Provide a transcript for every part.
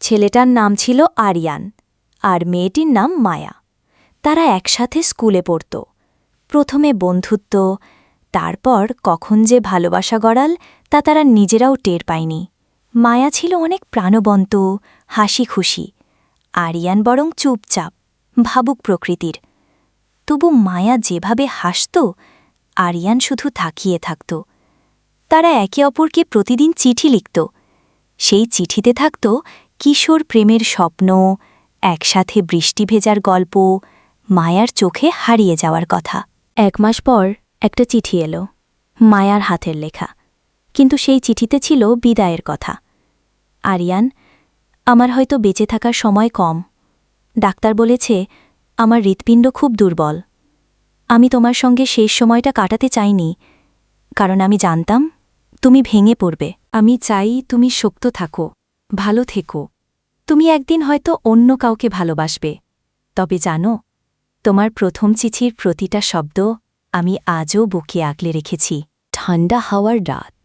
ছেলেটার নাম ছিল আরিয়ান আর মেয়েটির নাম মায়া। তারা একসাথে স্কুলে পড়ত। প্রথমে বন্ধুত্ব, তারপর কখন যে ভালোবাসা গড়াল তা তারা নিজেরাও টের পায়নি। মায়া ছিল অনেক প্রাণবন্ত, হাসি খুশি। আরিয়ান বরং চুপচাপ, ভাবুক প্রকৃতির। তবু মায়া যেভাবে হাসত, আরিয়ান শুধু তাকিয়ে থাকত। তারা একে অপরকে প্রতিদিন চিঠি লিখত। সেই চিঠিতে থাকত কিশোর প্রেমের স্বপ্ন, একসাথে বৃষ্টি ভেজার গল্প, মায়ার চোখে হারিয়ে যাওয়ার কথা। 1 মাস পর একটা চিঠি এলো, মায়ার হাতের লেখা। কিন্তু সেই চিঠিতে ছিল বিদায়ের কথা। আরিয়ান, আমার হয়তো বেঁচে থাকার সময় কম। ডাক্তার বলেছে আমার হৃৎপিণ্ড খুব দুর্বল। আমি তোমার সঙ্গে শেষ সময়টা কাটাতে চাইনি, কারণ আমি জানতাম তুমি ভেঙে পড়বে। আমি চাই তুমি শক্ত থাকো, ভালো থেকো। তুমি একদিন হয়তো অন্য কাউকে ভালোবাসবে। তবে জানো, তোমার প্রথম চিঠির প্রতিটা শব্দ আমি আজও বুকে আগলে রেখেছি। ঠান্ডা হাওয়ার রাত,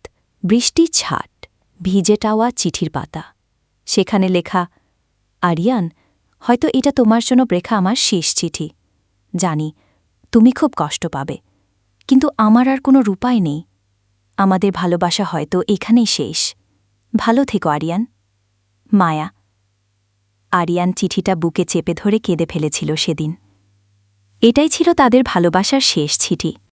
বৃষ্টির ছাট, ভিজে টাওয়া চিঠির পাতা। সেখানে লেখা, আরিয়ান, হয়তো এটা তোমার জন্য লেখা আমার শেষ চিঠি। জানি তুমি খুব কষ্ট পাবে, কিন্তু আমার আর কোনো উপায় নেই। আমাদের ভালোবাসা হয়তো এখানেই শেষ। ভালো থেকো আরিয়ান। মায়া। আরিয়ান চিঠিটা বুকে চেপে ধরে কেঁদে ফেলেছিল সেদিন। এটাই ছিল তাদের ভালোবাসার শেষ চিঠি।